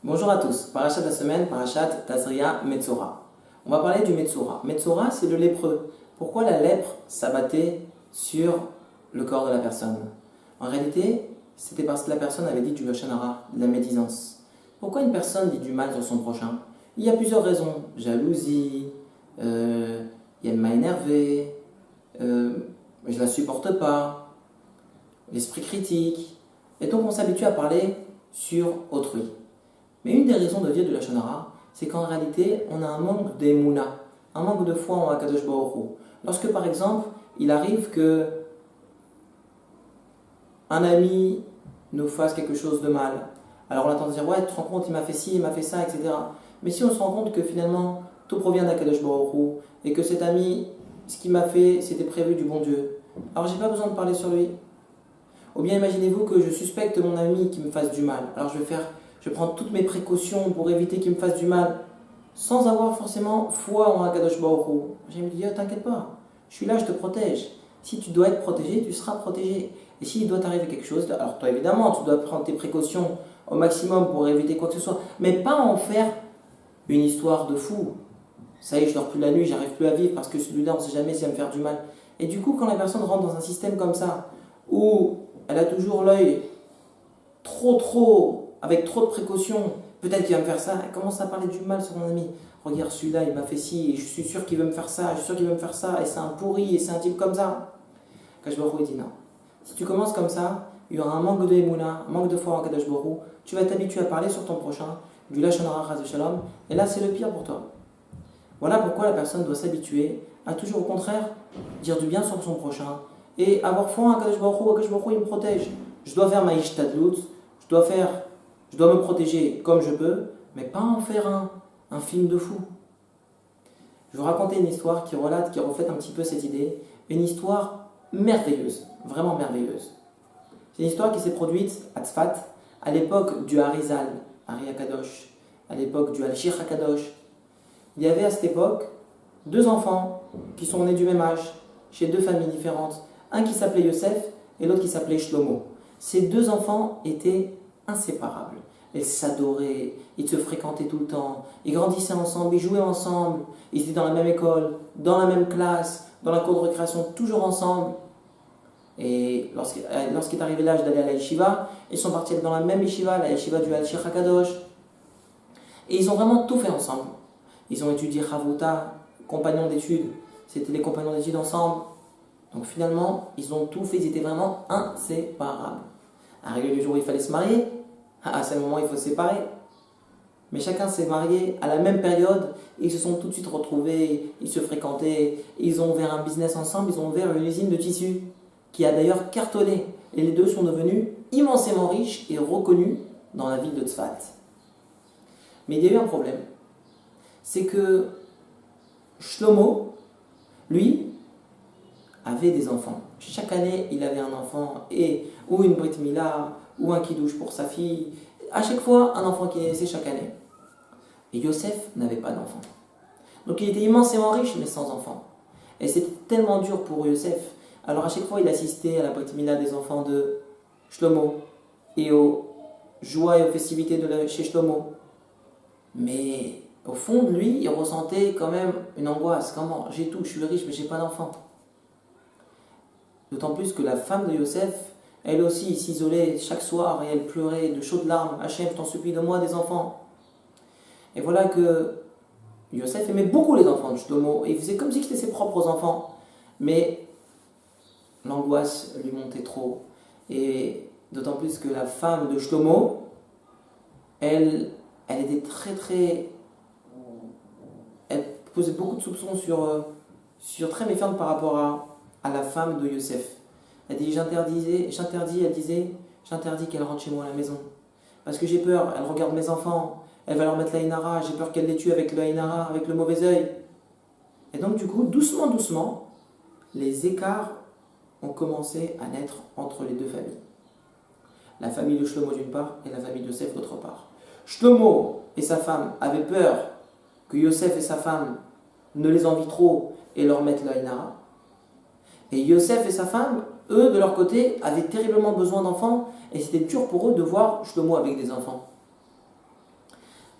Bonjour à tous, Parashat de la semaine, Parashat Tazria Metzora. On va parler du Metzora. Metzora, c'est le lépreux. Pourquoi la lèpre s'abattait sur le corps de la personne? En réalité, c'était parce que la personne avait dit du Lashon Hara, de la médisance. Pourquoi une personne dit du mal sur son prochain? Il y a plusieurs raisons. Jalousie, il m'a énervé, je la supporte pas, l'esprit critique. Et donc on s'habitue à parler sur autrui. Mais une des raisons de dire du Lashon Hara, c'est qu'en réalité, on a un manque d'émouna, un manque de foi en Akadosh Baruch Hu. Lorsque par exemple, il arrive que un ami nous fasse quelque chose de mal, alors on a tendance à dire, ouais, tu te rends compte, il m'a fait ci, il m'a fait ça, etc. Mais si on se rend compte que finalement, tout provient d'Akadosh Baruch Hu, et que cet ami, ce qu'il m'a fait, c'était prévu du bon Dieu, alors j'ai pas besoin de parler sur lui. Ou bien imaginez-vous que je suspecte mon ami qui me fasse du mal, alors je vais prendre toutes mes précautions pour éviter qu'il me fasse du mal, sans avoir forcément foi en Akadosh Baruch Hu. Je me dis, oh, t'inquiète pas, je suis là, je te protège. Si tu dois être protégé, tu seras protégé. Et s'il doit t'arriver quelque chose, alors toi évidemment, tu dois prendre tes précautions au maximum pour éviter quoi que ce soit, mais pas en faire une histoire de fou. Ça y est, je dors plus la nuit, j'arrive plus à vivre parce que celui-là, on ne sait jamais s'il va me faire du mal. Et du coup, quand la personne rentre dans un système comme ça, où elle a toujours l'œil avec trop de précautions, peut-être qu'il va me faire ça, elle commence à parler du mal sur mon ami. Regarde celui-là, il m'a fait ci, et je suis sûr qu'il veut me faire ça, je suis sûr qu'il veut me faire ça, et c'est un pourri, et c'est un type comme ça. Kadosh Baruch Hu dit non. Si tu commences comme ça, il y aura un manque de émouna, un manque de foi en Kadosh Baruch Hu, tu vas t'habituer à parler sur ton prochain, du Lashon Hara Chas v'Shalom, et là c'est le pire pour toi. Voilà pourquoi la personne doit s'habituer à toujours au contraire dire du bien sur son prochain, et avoir foi en Kadosh Baruch Hu. Kadosh Baruch Hu, il me protège. Je dois faire ma ishtadlut, je dois me protéger comme je peux, mais pas en faire un film de fou. Je vais vous raconter une histoire qui reflète un petit peu cette idée, une histoire merveilleuse, vraiment merveilleuse. C'est une histoire qui s'est produite à Tzfat, à l'époque du Harizal, Ari Akadosh, à l'époque du Al-Shir Akadosh. Il y avait à cette époque deux enfants qui sont nés du même âge, chez deux familles différentes, un qui s'appelait Yosef et l'autre qui s'appelait Shlomo. Ces deux enfants étaient inséparables. Ils s'adoraient, ils se fréquentaient tout le temps, ils grandissaient ensemble, ils jouaient ensemble, ils étaient dans la même école, dans la même classe, dans la cour de récréation, toujours ensemble. Et lorsqu'il est arrivé l'âge d'aller à la yeshiva, ils sont partis dans la même yeshiva, la yeshiva du Al-Shir HaKadosh. Et ils ont vraiment tout fait ensemble. Ils ont étudié Chavruta, compagnons d'études, c'était les compagnons d'études ensemble. Donc finalement, ils ont tout fait, ils étaient vraiment inséparables. Arrivé le jour où il fallait se marier, à ce moment il faut se séparer. Mais chacun s'est marié à la même période, et ils se sont tout de suite retrouvés, ils se fréquentaient, ils ont ouvert un business ensemble, ils ont ouvert une usine de tissus, qui a d'ailleurs cartonné. Et les deux sont devenus immensément riches et reconnus dans la ville de Tzfat. Mais il y a eu un problème. C'est que Shlomo, lui, avait des enfants. Chaque année, il avait un enfant, ou une Brit Mila, ou un Kiddush pour sa fille. À chaque fois, un enfant qui naissait chaque année. Et Yosef n'avait pas d'enfant. Donc il était immensément riche, mais sans enfant. Et c'était tellement dur pour Yosef. Alors à chaque fois, il assistait à la Brit Mila des enfants de Shlomo, et aux joies et aux festivités chez Shlomo. Mais au fond de lui, il ressentait quand même une angoisse. Comment? J'ai tout, je suis riche, mais j'ai pas d'enfant. D'autant plus que la femme de Yosef, elle aussi s'isolait chaque soir et elle pleurait de chaudes larmes. Hachem, je t'en supplie, donne-moi des enfants. Et voilà que Yosef aimait beaucoup les enfants de Shlomo. Et il faisait comme si c'était ses propres enfants. Mais l'angoisse lui montait trop. Et d'autant plus que la femme de Shlomo, elle était elle posait beaucoup de soupçons très méfiante par rapport à la femme de Yosef. Elle dit j'interdis qu'elle rentre chez moi à la maison. Parce que j'ai peur, elle regarde mes enfants, elle va leur mettre la Inara, j'ai peur qu'elle les tue avec la Inara, avec le mauvais œil. Et donc du coup, doucement, les écarts ont commencé à naître entre les deux familles. La famille de Shlomo d'une part et la famille de Yosef d'autre part. Shlomo et sa femme avaient peur que Yosef et sa femme ne les envient trop et leur mettent la Inara. Et Yosef et sa femme, eux, de leur côté, avaient terriblement besoin d'enfants, et c'était dur pour eux de voir Shlomo avec des enfants.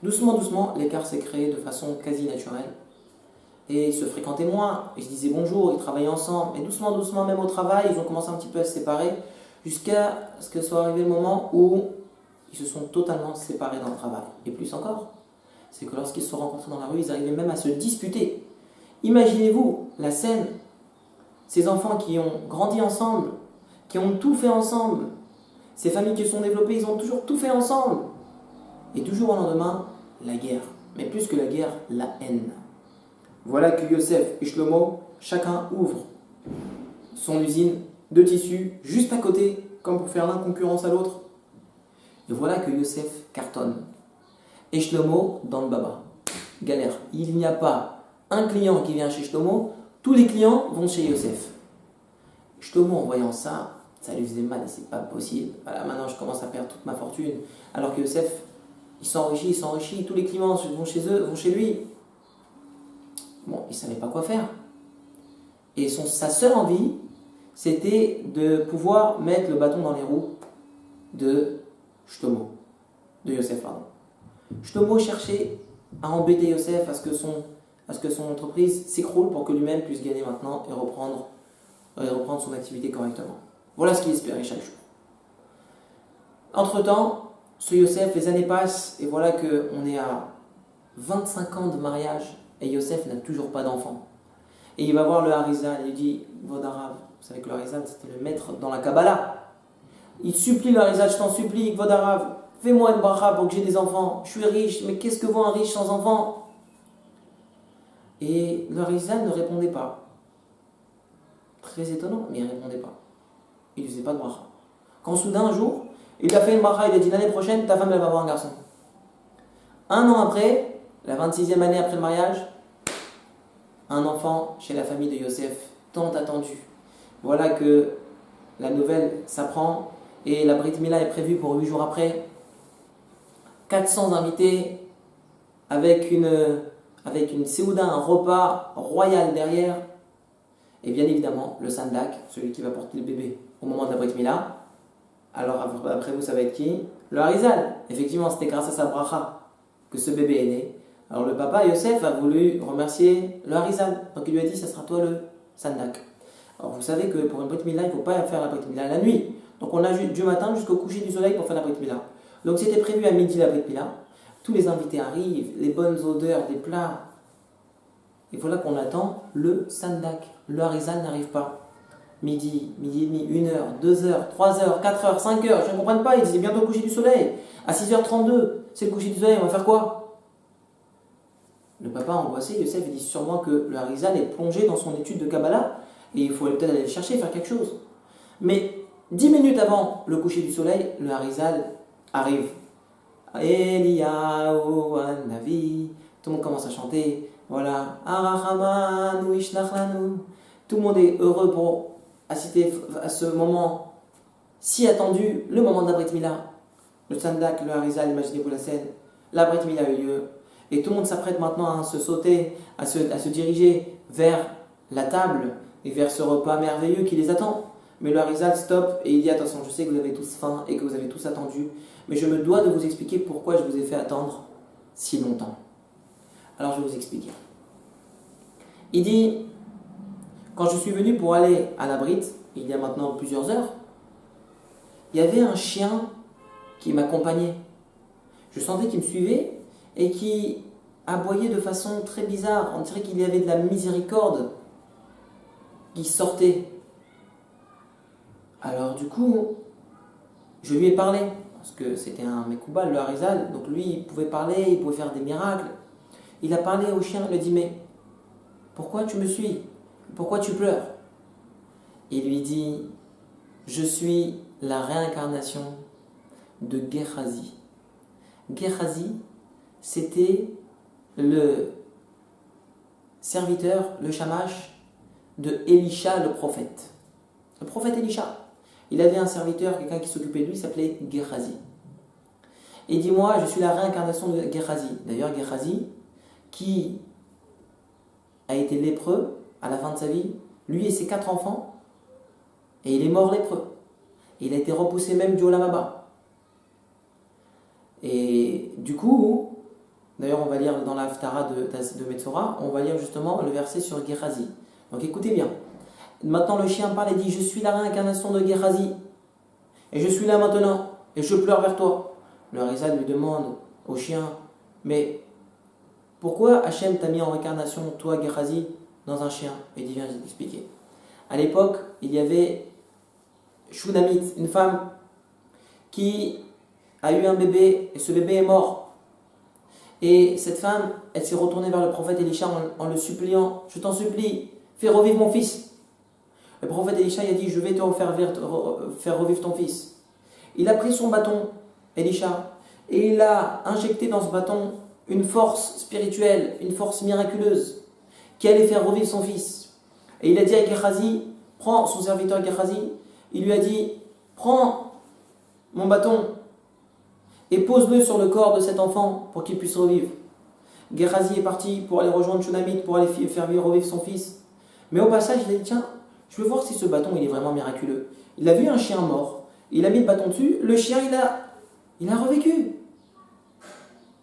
Doucement, doucement, l'écart s'est créé de façon quasi naturelle. Et ils se fréquentaient moins. Ils se disaient bonjour, ils travaillaient ensemble. Et doucement, doucement, même au travail, ils ont commencé un petit peu à se séparer. Jusqu'à ce que soit arrivé le moment où ils se sont totalement séparés dans le travail. Et plus encore, c'est que lorsqu'ils se sont rencontrés dans la rue, ils arrivaient même à se disputer. Imaginez-vous la scène, ces enfants qui ont grandi ensemble, qui ont tout fait ensemble, ces familles qui se sont développées, ils ont toujours tout fait ensemble. Et du jour au lendemain, la guerre. Mais plus que la guerre, la haine. Voilà que Yosef et Shlomo, chacun ouvre son usine de tissu juste à côté, comme pour faire l'un concurrence à l'autre. Et voilà que Yosef cartonne. Et Shlomo dans le baba. Galère. Il n'y a pas un client qui vient chez Shlomo, tous les clients vont chez Yosef. Shlomo, en voyant ça, ça lui faisait mal et c'est pas possible. Voilà, maintenant je commence à perdre toute ma fortune. Alors que Yosef, il s'enrichit, tous les clients vont chez eux, vont chez lui. Bon, il ne savait pas quoi faire. Et sa seule envie, c'était de pouvoir mettre le bâton dans les roues de Shlomo, de Yosef, pardon. Shlomo cherchait à embêter Yosef à ce que son entreprise s'écroule pour que lui-même puisse gagner maintenant et reprendre son activité correctement. Voilà ce qu'il espérait chaque jour. Entre-temps, ce Yosef, les années passent et voilà qu'on est à 25 ans de mariage et Yosef n'a toujours pas d'enfant. Et il va voir le Harizal et il dit, Vodarav, vous savez que le Harizal c'était le maître dans la Kabbalah. Il supplie le Harizal, je t'en supplie, Vodarav, fais-moi une bracha pour que j'ai des enfants. Je suis riche, mais qu'est-ce que vaut un riche sans enfants? Et le Harizal ne répondait pas. Très étonnant, mais il ne répondait pas. Il ne faisait pas de bracha. Quand soudain, un jour, il a fait une bracha, il a dit l'année prochaine, ta femme elle va avoir un garçon. Un an après, la 26e année après le mariage, un enfant chez la famille de Yosef, tant attendu. Voilà que la nouvelle s'apprend et la Brit Mila est prévue pour 8 jours après. 400 invités avec une séouda, un repas royal derrière. Et bien évidemment, le Sandak, celui qui va porter le bébé au moment de la Brit Mila. Alors après vous, ça va être qui? Le Harizal. Effectivement, c'était grâce à sa bracha que ce bébé est né. Alors le papa Yosef a voulu remercier le Harizal. Donc il lui a dit, ça sera toi le Sandak. Alors vous savez que pour une Brit Mila, il ne faut pas faire la Brit Mila la nuit. Donc on a du matin jusqu'au coucher du soleil pour faire la Brit Mila. Donc c'était prévu à midi la Brit Mila. Tous les invités arrivent, les bonnes odeurs des plats. Et voilà qu'on attend le Sandak. Le Harizal n'arrive pas. Midi et demi, 1h, 2h, 3h, 4h, 5h, je ne comprends pas, il disait bientôt le coucher du soleil. À 6h32, c'est le coucher du soleil, on va faire quoi? Le papa angoissé, Yosef, il dit sûrement que le Harizal est plongé dans son étude de Kabbalah et il faut peut-être aller le chercher, faire quelque chose. Mais 10 minutes avant le coucher du soleil, le Harizal arrive. Eliyahu Navi, tout le monde commence à chanter. Voilà, Arachamanu Ishnachlanu. Tout le monde est heureux pour assister à ce moment si attendu, le moment de la Brit Mila. Le Sandak, le Harizal, imaginez-vous la scène. La Brit Mila a eu lieu. Et tout le monde s'apprête maintenant à se sauter, à se diriger vers la table et vers ce repas merveilleux qui les attend. Mais le Harizal stoppe et il dit attention, je sais que vous avez tous faim et que vous avez tous attendu, mais je me dois de vous expliquer pourquoi je vous ai fait attendre si longtemps. Alors je vais vous expliquer. Il dit, quand je suis venu pour aller à la Brit, il y a maintenant plusieurs heures, il y avait un chien qui m'accompagnait. Je sentais qu'il me suivait et qui aboyait de façon très bizarre. On dirait qu'il y avait de la miséricorde qui sortait. Alors du coup, je lui ai parlé, parce que c'était un Mekoubal, le Harizal, donc lui il pouvait parler, il pouvait faire des miracles. Il a parlé au chien, il lui a dit mais pourquoi tu me suis? Pourquoi tu pleures? Il lui dit je suis la réincarnation de Gehazi. Gehazi, c'était le serviteur, le shamash de Elisha le prophète. Le prophète Elisha. Il avait un serviteur, quelqu'un qui s'occupait de lui, il s'appelait Gehazi. Et il dit moi, je suis la réincarnation de Gehazi. D'ailleurs, Gehazi, qui a été lépreux à la fin de sa vie, lui et ses 4 enfants, et il est mort lépreux. Et il a été repoussé même du Olam Haba. Et du coup, D'ailleurs, on va lire dans la Haftara de Metzora, on va lire justement le verset sur Gehazi. Donc écoutez bien. Maintenant, le chien parle et dit: je suis la réincarnation de Gehazi. Et je suis là maintenant. Et je pleure vers toi. Le Harizal lui demande au chien: mais pourquoi Hachem t'a mis en réincarnation, toi, Gehazi, dans un chien? Et il dit: viens, je vais t'expliquer. À l'époque, il y avait Shunamit, une femme qui a eu un bébé et ce bébé est mort. Et cette femme, elle s'est retournée vers le prophète Elisha en le suppliant: je t'en supplie, fais revivre mon fils. Le prophète Elisha il a dit: je vais te faire revivre ton fils. Il a pris son bâton, Elisha, et il a injecté dans ce bâton une force spirituelle, une force miraculeuse qui allait faire revivre son fils. Et il a dit à Gehazi, prends son serviteur Gehazi, il lui a dit: prends mon bâton et pose-le sur le corps de cet enfant pour qu'il puisse revivre. Gehazi est parti pour aller rejoindre Shunamit, pour aller faire revivre son fils. Mais au passage, il a dit: tiens, je veux voir si ce bâton il est vraiment miraculeux. Il a vu un chien mort, il a mis le bâton dessus, le chien il a revécu.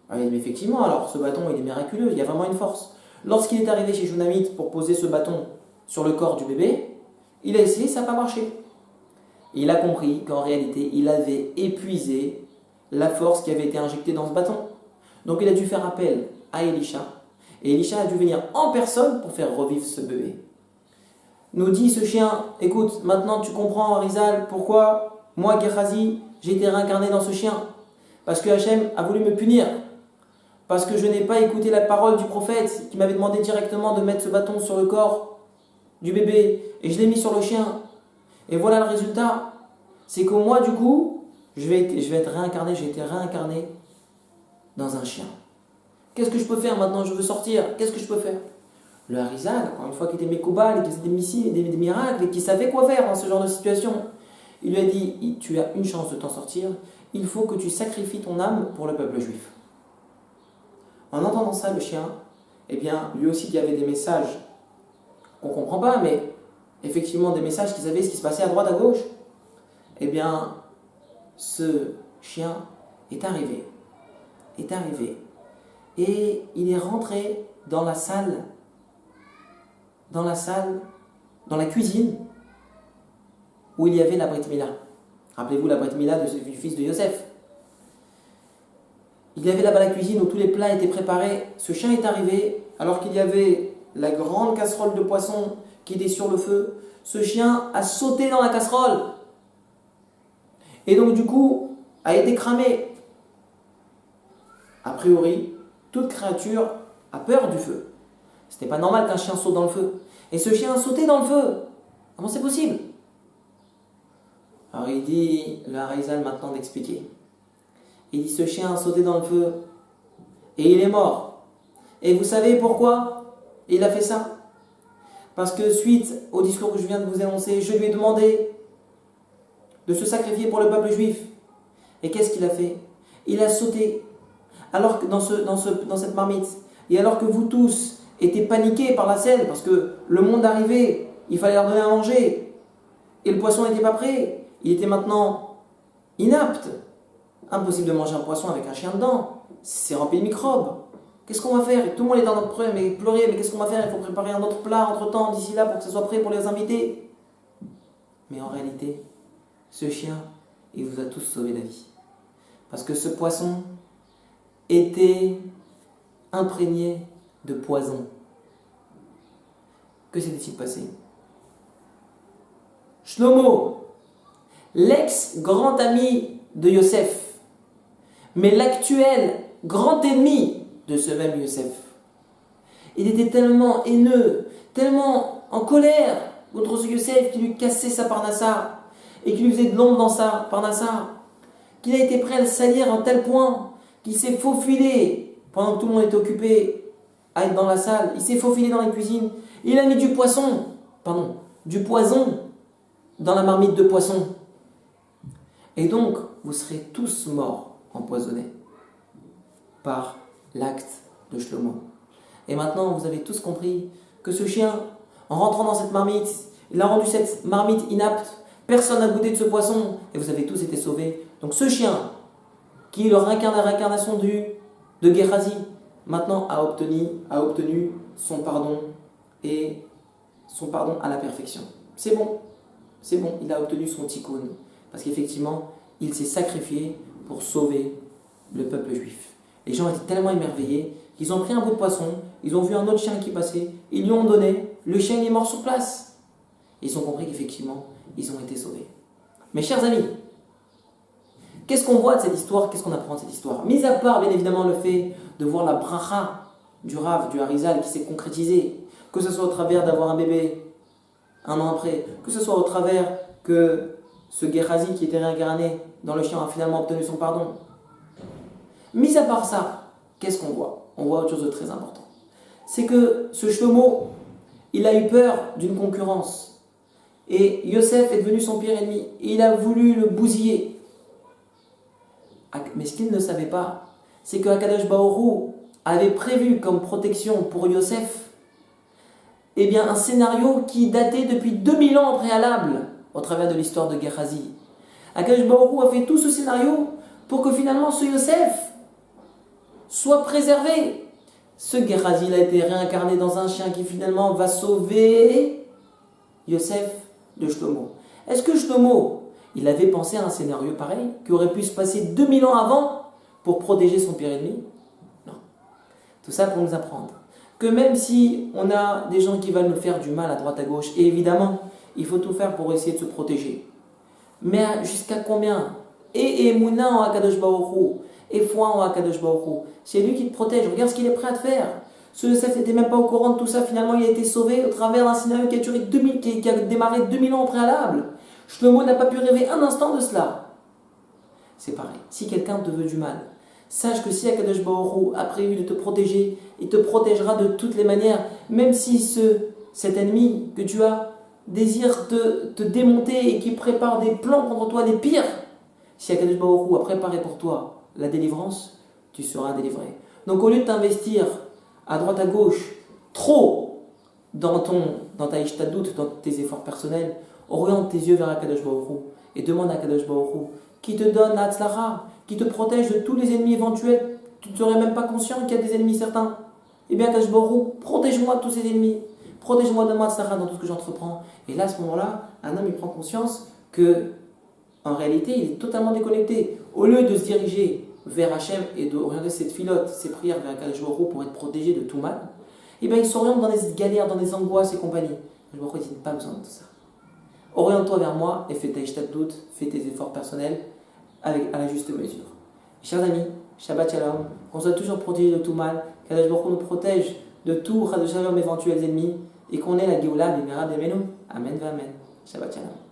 Ah, mais effectivement, alors ce bâton il est miraculeux, il y a vraiment une force. Lorsqu'il est arrivé chez Shunamit pour poser ce bâton sur le corps du bébé, il a essayé, ça n'a pas marché. Et il a compris qu'en réalité, il avait épuisé la force qui avait été injectée dans ce bâton. Donc il a dû faire appel à Elisha. Et Elisha a dû venir en personne pour faire revivre ce bébé. Nous dit ce chien: écoute, maintenant tu comprends, Harizal, pourquoi moi, Gehazi, j'ai été réincarné dans ce chien. Parce que Hachem a voulu me punir. Parce que je n'ai pas écouté la parole du prophète qui m'avait demandé directement de mettre ce bâton sur le corps du bébé. Et je l'ai mis sur le chien. Et voilà le résultat. C'est que moi, du coup, je vais être réincarné, j'ai été réincarné dans un chien. Qu'est-ce que je peux faire maintenant? Je veux sortir. Qu'est-ce que je peux faire? Le Harizal, encore une fois, qui était Mekoubal, qui faisait des missiles, des miracles, et qui savait quoi faire dans ce genre de situation, il lui a dit: tu as une chance de t'en sortir, il faut que tu sacrifies ton âme pour le peuple juif. En entendant ça, le chien, eh bien, lui aussi, il y avait des messages qu'on ne comprend pas, mais effectivement des messages qui savaient ce qui se passait à droite, à gauche. Eh bien, ce chien est arrivé. Et il est rentré dans la cuisine, où il y avait la Brit Mila. Rappelez-vous la Brit Mila du fils de Yosef. Il y avait là-bas la cuisine où tous les plats étaient préparés. Ce chien est arrivé alors qu'il y avait la grande casserole de poisson qui était sur le feu. Ce chien a sauté dans la casserole. Et donc du coup, a été cramé. A priori, toute créature a peur du feu. C'était pas normal qu'un chien saute dans le feu. Et ce chien a sauté dans le feu. Comment c'est possible? Alors il dit, le Harizal maintenant d'expliquer. Il dit: ce chien a sauté dans le feu et il est mort. Et vous savez pourquoi il a fait ça? Parce que suite au discours que je viens de vous énoncer, je lui ai demandé de se sacrifier pour le peuple juif. Et qu'est-ce qu'il a fait? Il a sauté alors que dans cette marmite. Et alors que vous tous étiez paniqués par la scène, parce que le monde arrivait, il fallait leur donner à manger, et le poisson n'était pas prêt, il était maintenant inapte. Impossible de manger un poisson avec un chien dedans, c'est rempli de microbes. Qu'est-ce qu'on va faire? Et tout le monde est dans notre problème, mais pleurer, mais qu'est-ce qu'on va faire? Il faut préparer un autre plat entre-temps, d'ici là, pour que ce soit prêt pour les invités. Mais en réalité, ce chien, il vous a tous sauvé la vie. Parce que ce poisson était imprégné de poison. Que s'était-il passé? Shlomo, l'ex-grand ami de Yosef, mais l'actuel grand ennemi de ce même Yosef. Il était tellement haineux, tellement en colère contre ce Yosef qui lui cassait sa parnassa et qui lui faisait de l'ombre dans sa parnassa, qu'il a été prêt à le salir à un tel point qu'il s'est faufilé pendant que tout le monde était occupé à être dans la salle. Il s'est faufilé dans la cuisine. Il a mis du poison dans la marmite de poisson. Et donc, vous serez tous morts empoisonnés par l'acte de Shlomo. Et maintenant, vous avez tous compris que ce chien, en rentrant dans cette marmite, il a rendu cette marmite inapte. Personne n'a goûté de ce poisson et vous avez tous été sauvés. Donc ce chien, qui est la réincarnation de Gehazi, maintenant a obtenu son pardon et son pardon à la perfection. C'est bon, il a obtenu son tikkun. Parce qu'effectivement, il s'est sacrifié pour sauver le peuple juif. Les gens étaient tellement émerveillés qu'ils ont pris un bout de poisson, ils ont vu un autre chien qui passait, ils lui ont donné, le chien est mort sur place. Et ils ont compris qu'effectivement, ils ont été sauvés. Mes chers amis, qu'est-ce qu'on voit de cette histoire? Qu'est-ce qu'on apprend de cette histoire? Mis à part, bien évidemment, le fait de voir la bracha du Rav, du Harizal qui s'est concrétisée, que ce soit au travers d'avoir un bébé un an après, que ce soit au travers que ce Gehazi qui était réincarné dans le chien a finalement obtenu son pardon. Mis à part ça, qu'est-ce qu'on voit? On voit autre chose de très important. C'est que ce Shlomo, il a eu peur d'une concurrence. Et Yosef est devenu son pire ennemi. Et il a voulu le bousiller. Mais ce qu'il ne savait pas, c'est que Akadosh Baruch Hu avait prévu comme protection pour Yosef un scénario qui datait depuis 2000 ans en préalable au travers de l'histoire de Gehazi. Akadosh Baruch Hu a fait tout ce scénario pour que finalement ce Yosef soit préservé. Ce Gehazi a été réincarné dans un chien qui finalement va sauver Yosef de Shlomo. Est-ce que Shlomo, il avait pensé à un scénario pareil, qui aurait pu se passer 2000 ans avant pour protéger son pire ennemi? Non. Tout ça pour nous apprendre que même si on a des gens qui veulent nous faire du mal à droite à gauche, et évidemment, il faut tout faire pour essayer de se protéger. Mais jusqu'à combien? Et Emouna en Akadosh Baruch Hu, et foi en Akadosh Baruch Hu. C'est lui qui te protège. Regarde ce qu'il est prêt à te faire. Ce Yosef n'était même pas au courant de tout ça. Finalement, il a été sauvé au travers d'un scénario qui a démarré 2000 ans au préalable. Shlomo n'a pas pu rêver un instant de cela. C'est pareil. Si quelqu'un te veut du mal, sache que si Akadosh Baruch Hu a prévu de te protéger, il te protégera de toutes les manières. Même si cet ennemi que tu as désire te démonter et qui prépare des plans contre toi, des pires, si Akadosh Baruch Hu a préparé pour toi la délivrance, tu seras délivré. Donc au lieu de t'investir à droite à gauche trop dans ta ishtadut, dans tes efforts personnels, oriente tes yeux vers Akadosh Baruch Hu et demande à Akadosh Baruch Hu qui te donne la tzlacha, qui te protège de tous les ennemis éventuels. Tu ne serais même pas conscient qu'il y a des ennemis certains. Eh bien Akadosh Baruch Hu, protège-moi de tous ces ennemis, protège-moi de ma tzlacha dans tout ce que j'entreprends. Et là à ce moment-là, un homme il prend conscience que en réalité il est totalement déconnecté. Au lieu de se diriger vers Hachem et d'orienter ses filotes, ses prières vers Akadosh Baruch Hu pour être protégé de tout mal, eh bien il s'oriente dans des galères, dans des angoisses et compagnie. Akadosh Baruch Hu dit pas besoin de tout ça. Oriente-toi vers moi et fais ta ishtadut, fais tes efforts personnels à la juste mesure. Chers amis, Shabbat Shalom, qu'on soit toujours protégé de tout mal, qu'Akadosh Baruch Hu nous protège de tout Chas v'Shalom éventuels ennemis et qu'on ait la Géoula B'mera B'Yemenu. Amen v'Amen. Shabbat Shalom.